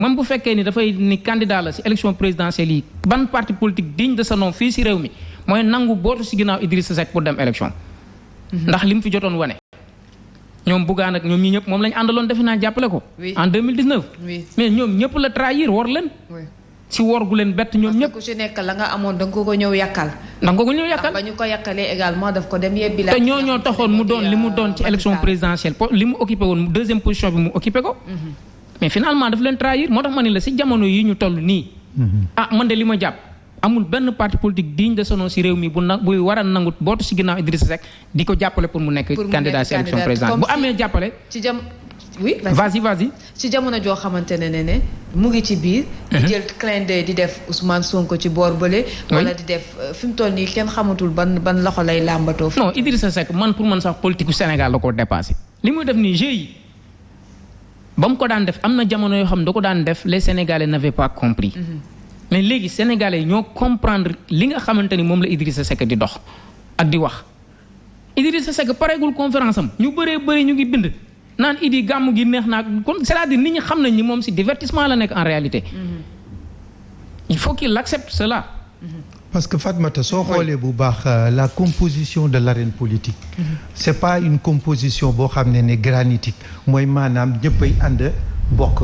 même bu fekkee ni dafay ni candidat la ci élection présidentielle yi ban parti politique digne de ce nom fii ci réew mi mooy nangu bootu ci ginnaaw Idrissa Seck pour dem élection. ndax li mu fi jotoon wane. ñoom Bougane ak ñoom ñi ñëpp moom lañu àndaloon defe naa jàppale ko. en 2019. mais ñoom ñëpp la trahir war leen. ci wor gu leen bett ñoom ñëpp. ku ci nekk la nga amoon da nga ko ñëw yàkkal. da nga ko ñëw yàkkal ba ñu ko yàkkalee également daf ko dem yebbi la. te ñoo taxoon mu doon li mu doon ci élection présidentielle li mu occupé woon deuxième position bi mu occupé ko. mais finalement daf leen trahir moo tax ma ne la ci jamono yi ñu toll nii. man de li ma jàpp amul benn parti politique digne de son nom ci réew mi buy war a nangu bootu ci ginnaaw Idrissa Seck di ko jàppale pour mu nekk candidat ci élection présidentielle bu amee jàppale. oui vas-y. ci jamono joo xamante ne mu ngi ci biir. di jël clin d'œil di def Ousmane Sonko ci boor bële. wala di def fi mu toll nii kenn xamatul ban loxo lay làmbatoo. non Idrissa Seck pour man sax politique gu Sénégal la ko dépassé. li muy def nii jeu yi ba mu ko daan def am na jamono yoo xam ne da ko daan def les Sénégalais n'avaient pas compris. mais léegi Sénégalais ñoo comprendre li nga xamante ni moom la Idrissa Seck di dox ak di wax. Idrissa Seck pareegul conférence am ñu bëri ñu ngi bind. naan Idi gàmmu gi neex naa kon c'est-à-dire nit ñi xam nañ ni moom ci divertissement la nekk en réalité. il faut qu'il accepte cela. parce que Fatmata soo xoolee bu baax la composition de l'arène politique. c'est pas une composition boo xam ne granitique mooy maanaam ñëppay ànd bokk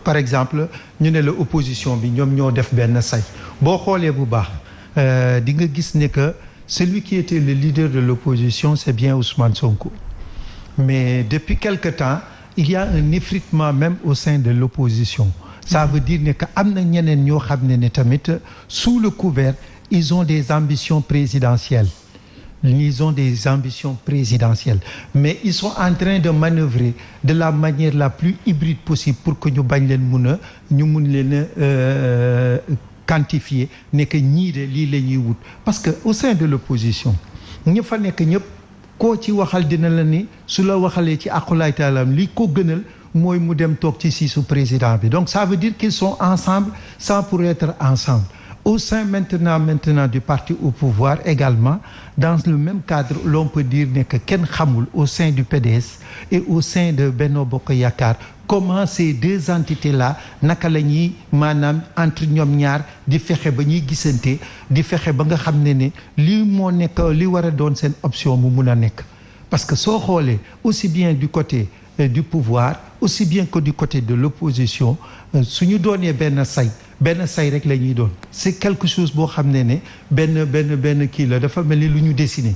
par exemple ñu ne la opposition bi ñoom ñoo def benn say boo xoolee bu baax di nga gis ne que celui qui était le leader de l'opposition c'est bien Ousmane Sonko. Mais depuis quelque temps il y a un effritement même au sein de l'opposition ça veut dire ne que am na ñeneen ñoo xam ne tamit sous le couvert ils ont des ambitions présidentielles mais ils sont en train de manœuvrer de la manière la plus hybride possible pour que ñu bañ leen mun leen quantifier ne que ñii de lii la ñuy wut parce que au sein de l'opposition ñi fa nekk ñëpp koo ci waxal dina la ni su la waxalee ci aqulaay taalam li ko gënal mooy mu dem toog ci siisu président bi donc ça veut dire qu'ils sont ensemble sans pour être ensemble au sein maintenant du parti au pouvoir également dans le même cadre l'on peut dire ne que kenn xamul au sein du PDS et au sein de Benno Bokk Yaakaar comment ces deux entités là naka la ñuy maanaam entre ñoom ñaar di fexe ba ñuy gisante di fexe ba nga xam ne lii moo nekk li war a doon seen option mu mun a nekk parce que soo xoolee aussi bien du côté du pouvoir aussi bien que du côté de l'opposition suñu doonee benn say rek la ñuy doon c'est quelque chose boo xam ne benn kii la dafa mel ni lu ñu dessiné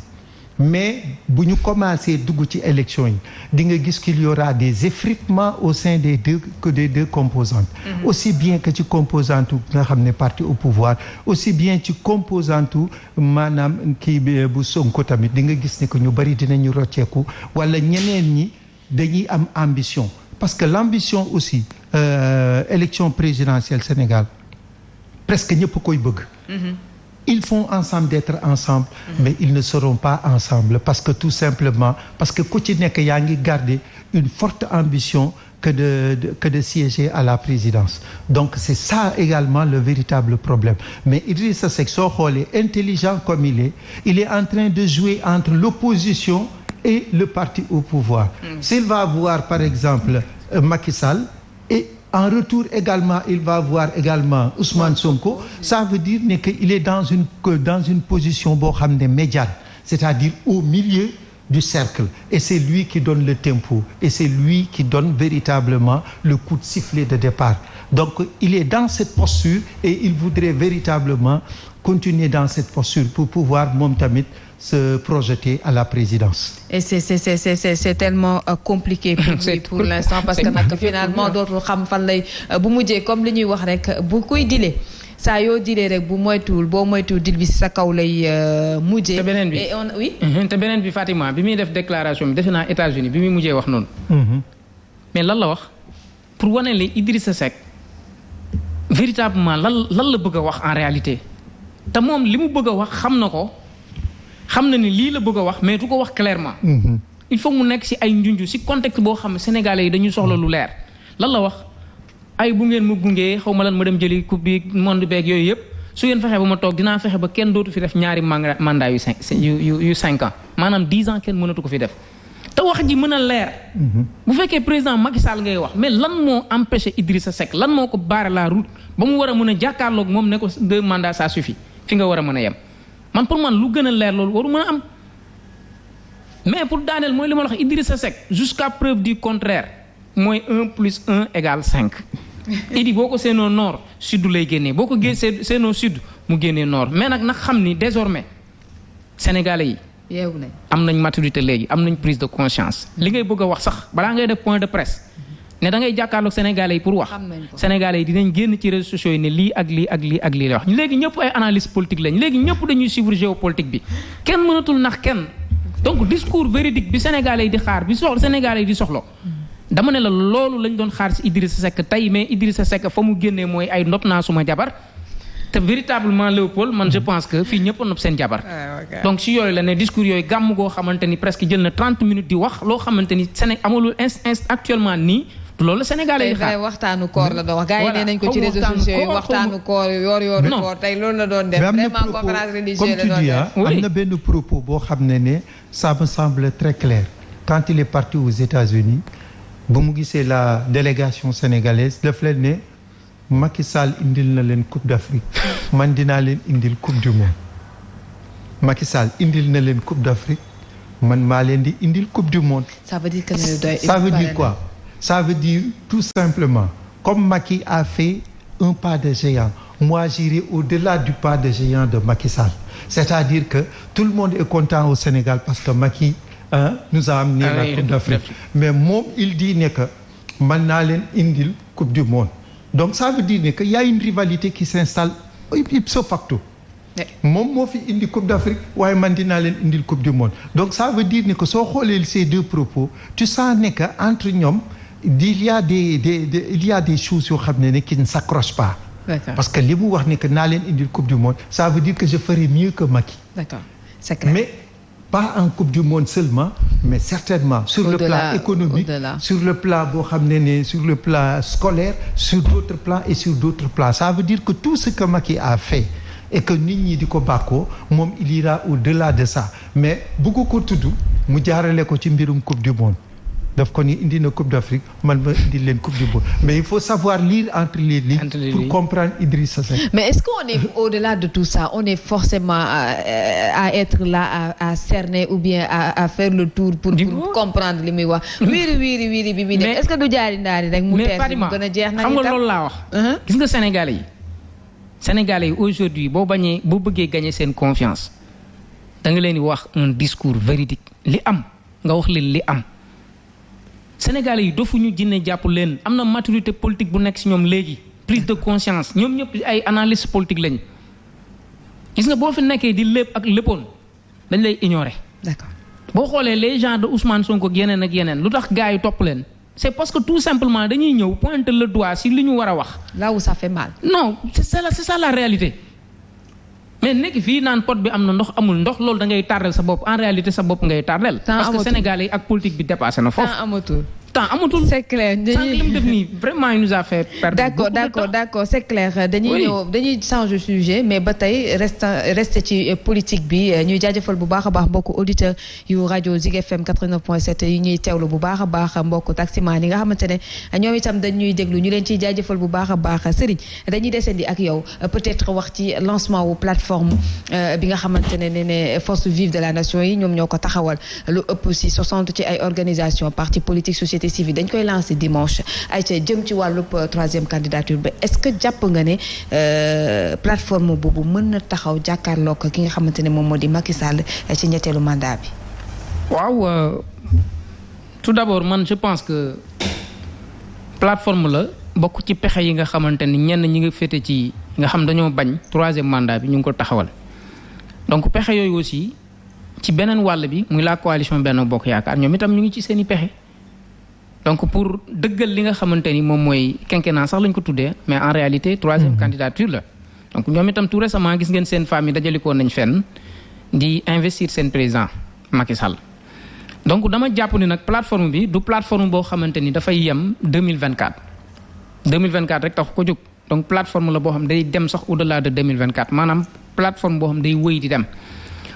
mais bu ñu commencé dugg ci élection yi di nga gis qu'il y aura des effritements au sein des deux composantes aussi bien que ci composante nga xam ne parti au pouvoir aussi bien ci composante maanaam kii bu Sonko tamit di nga gis ne que ñu bari dinañu rocceeku wala ñeneen ñi dañuy am ambition parce que l'ambition aussi élection présidentielle Sénégal presque ñëpp koy bëgg ils font ensemble d'être ensemble mais ils ne seront pas ensemble parce que tout simplement parce que ku ci nekk yaa ngi garder une forte ambition que de siéger à la présidence donc c'est ça également le véritable problème mais Idrissa Seck soo xoolee intelligent comme il est en train de jouer entre l'opposition et le parti au pouvoir s'il va voir par exemple Macky Sall et en retour également il va voir également Ousmane Sonko ça veut dire ne que il est dans une position boo xam ne médiane c'est-à-dire au milieu du cercle et c'est lui qui donne le tempo et c'est lui qui donne véritablement le coup de sifflet de départ donc il est dans cette posture et il voudrait véritablement continuer dans cette posture pour pouvoir moom tamit se projeter à la présidence. Et c'est tellement compliqué pour l'instant parce que nag finalement dootul xam fan lay bu mujjee comme li ñuy wax rek bu koy dile saa yoo dilee rek boo moytuwul dil bi ci sa kaw lay mujjee. te beneen bi oui. te beneen bi Fatima bi muy def déclaration bi defe naa États-Unis bi muy mujjee wax noonu. mais lan la wax pour wane le Idrissa Seck véritablement lan la bëgg a wax en réalité te moom li mu bëgg a wax xam na ko. xam na ni lii la bëgg a wax mais du ko wax clairement. il faut mu nekk ci ay njunju ci contexte boo xam ne sénégalais yi dañuy soxla lu leer lan la wax ay bu ngeen mu gungee xaw ma lan ma dem jëli coupe bi monde beeg yooyu yëpp su ngeen fexe ba ma toog dinaa fexe ba kenn dootu fi def ñaari mandat yu 5 ans maanaam 10 ans kenn mënatu ko fi def te wax ji mën a leer. bu fekkee président Macky Sall ngay wax mais lan moo empêché Idrissa Seck lan moo ko barré la route ba mu war a mën a jàkkaarloog moom ne ko 2 mandats ça suffit fi nga war a mën a yem man pour man lu gën a leer loolu waru mën a am mais pour daaneel mooy li ma la wax Idrissa Seck jusqu'à preuve du contraire mooy 1 + 1 = 5. Idi boo ko seenoo nord sud lay génnee boo ko seenoo sud mu génnee nord mais nag xam ni désormais sénégalais yi. yeewu nañ am nañ maturité léegi am nañ prise de conscience li ngay bëgg a wax sax balaa ngay def point de presse ne da ngay jàkkaarloog sénégalais yi pour wax sénégalais yi dinañ génn ci réseaux sociaux yi ne lii ak lii ak lii ak lii la wax léegi ñëpp ay analyse politique lañ léegi ñëpp dañuy suivre géopolitique bi kenn mënatul nax kenn donc discours véridique bi sénégalais yi di xaar bi sénégalais yi di soxlo dama ne la loolu lañ doon xaar ci Idrissa Seck tey mais Idrissa Seck fa mu génnee mooy ay nopp naa suma jabar te véritablement Léopold man je pense que fii ñëpp a nopp seen jabar. donc si yooyu la ne discours yooyu gàmm goo xamante ni presque jël na 30 minutes di wax loo xamante ni amalul actuellement nii loolu la Sénégalais yi xaar. waxtaanu koor la doon wax gars yi nee nañ ko ci réseaux sociaux yi waxtaanu koor yor koor tey loolu la doon def. vraiment conférence religieuse la doon def am na benn propos boo xam ne ça me semble très clair quand il est parti aux États-Unis ba mu gisee la délégation sénégalaise daf leen ne Macky Sall indil na leen Coupe d'Afrique man dinaa leen indil Coupe du Monde Macky Sall indil na leen Coupe d'Afrique man maa leen di indil Coupe du Monde. Ça veut dire que ça veut dire quoi? Ça veut dire tout simplement comme Macky a fait un pas de géant moi j'irai au-delà du pas de géant de Macky Sall c'est-à-dire que tout le monde est content au Sénégal parce que Macky nous a amené la Coupe d'Afrique mais moom il dit ne que man naa leen indil Coupe du Monde donc ça veut dire que y a une rivalité qui s'installe ipso facto moom moo fi indi Coupe d'Afrique waaye man dinaa leen indil Coupe du Monde donc ça veut dire que soo xoolee ces deux propos tu sens ne que entre ñoom il y a des choses yoo xam ne qui ne s'accrochent pas. Parce que li mu wax ne que naa leen indil Coupe du Monde ça veut dire que je ferai mieux que Macky. D'accord, c'est clair. Mais pas en Coupe du Monde seulement mais certainement sur le plan économique sur le plan boo xam ne sur le plan scolaire sur d'autres plans et sur d'autres plans ça veut dire que tout ce que Macky a fait et que nit ñi di ko bàkkoo moom il ira au-delà de ça mais bëgg ko tudd mu jaarale ko ci mbirum Coupe du Monde daf ko ni indi na Coupe d'Afrique man ma indi leen Coupe du Monde mais il faut savoir lire entre les lignes pour comprendre Idrissa Seck. Mais est-ce qu'on est au-delà de tout ça on est forcément à être là à cerner ou bien à faire le tour pour comprendre li muy wax wiiri bi muy def est-ce que du jaari ndaari rek mu teer mu gën a jeex na xam nga loolu laa wax gis nga Sénégalais yi aujourd'hui boo bëggee gagner seen confiance da nga leen di wax un discours véridique li am nga wax leen li am Sénégalais yi dofuñu jinne jàpp leen am na maturité politique bu nekk ci ñoom léegi prise de conscience ñoom ñëpp ay analyste politique lañ gis nga boo fi nekkee di lépp ak léppoon dañ lay ignorer. D'accord. boo xoolee les gens de Ousmane Sonko ak yeneen ak yeneen lu tax gars yi topp leen c'est parce que tout simplement dañuy ñëw pointer le doigt ci li ñu war a wax. Là où ça fait mal. Non c'est ça la réalité mais nekk fii naan pot bi am na ndox amul ndox loolu da ngay tardel sa bopp en réalité sa bopp ngay tardel. parce que Sénégalais yi ak politique bi dépassé na foofu. temps amatul. C'est clair li mu def nii vraiment il nous a fait perdre. D'accord c'est clair dañuy changer sujet mais ba tey reste ci politique bi ñuy jaajëfal bu baax a baax mbokku auditeur yu rajo Zik FM 89.7 yi ñuy teewlu bu baax a baax mbokku taximan yi nga xamante ne ñoom itam dañuy déglu ñu leen ciy jaajëfal bu baax a baax Serigne dañuy descendi ak yow peut-être wax ci lancement wu plateforme bi nga xamante ne force vive de la nation yi ñoom ñoo ko taxawal lu ëpp si 60 ci ay organisation parti politique société civile dañ koy lancer dimanche ay ca jëm ci wàllub troisième candidature ba est-ce que jàpp nga ne plateforme boobu mën na taxaw jàkkaarloo ko ki nga xamante ne moom moo di Macky Sall ci ñetteelu mandat bi. waaw tout d'abord man je pense que plateforme la bokk ci pexe yi nga xamante ni ñenn ñi nga féete ci nga xam dañoo bañ troisième mandat bi ñu ngi ko taxawal donc pexe yooyu aussi ci beneen wàll bi muy la coalition Benno Bokk Yaakaar ñoom itam ñu ngi ci seen i pexe. donc pour dëggal li nga xamante ni moom mooy quinquennat sax lañ ko tuddee mais en réalité troisième candidature la donc ñoom itam tout récemment gis ngeen seen famille dajalikoon nañ fenn di investir seen président Macky Sall donc dama jàpp ni nag plateforme bi du plateforme boo xamante ni dafay yem 2024 rek tax ko jóg donc plateforme la boo xam day dem sax au-delà de 2024 maanaam plateforme boo xam day wëy di dem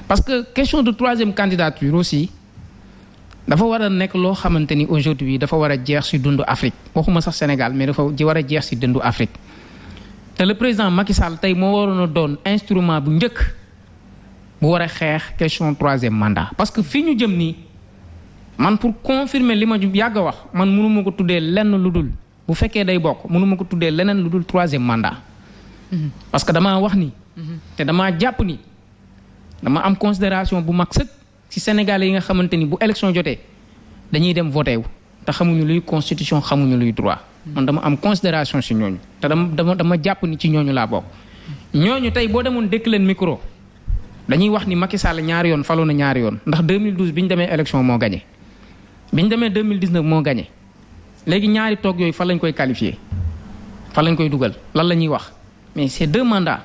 parce que question de troisième candidature aussi dafa war a nekk loo xamante ni aujourd'hui dafa war a jeex ci dundu Afrique waxuma sax Sénégal mais dafa war a jeex ci dundu Afrique te le président Macky Sall tey moo waroon a doon instrument bu njëkk bu war a xeex question 3e mandat parce que fii ñu jëm nii man pour confirmer li ma yàgg a wax man mënuma ko tuddee lenn lu dul bu fekkee day bokk mënuma ko tuddee leneen lu dul 3e mandat parce que damaa wax ni te damaa jàpp ni dama am considération bu mag sëkk ci Sénégalais yi nga xamante ni bu élection jotee dañuy dem voté wu te xamuñu luy constitution xamuñu luy droit man dama am considération ci ñooñu te dama jàpp ni ci ñooñu laa bokk ñooñu tey boo demoon dëkk leen micro dañuy wax ni Macky Sall ñaari yoon faloo na ñaari yoon ndax 2012 bi ñu demee élection moo gagné bi ñu demee 2019 moo gagné léegi ñaari toog yooyu fan lañ koy qualifié fan lañ koy dugal lan la ñuy wax mais c'est 2 mandats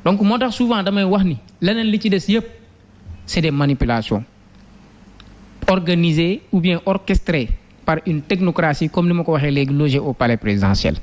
donc moo tax souvent damay wax ni leneen li ci des yépp c'est des manipulations organisées ou bien orchestrées par une technocratie comme ni ma ko waxee léegi logée au palais présidentiel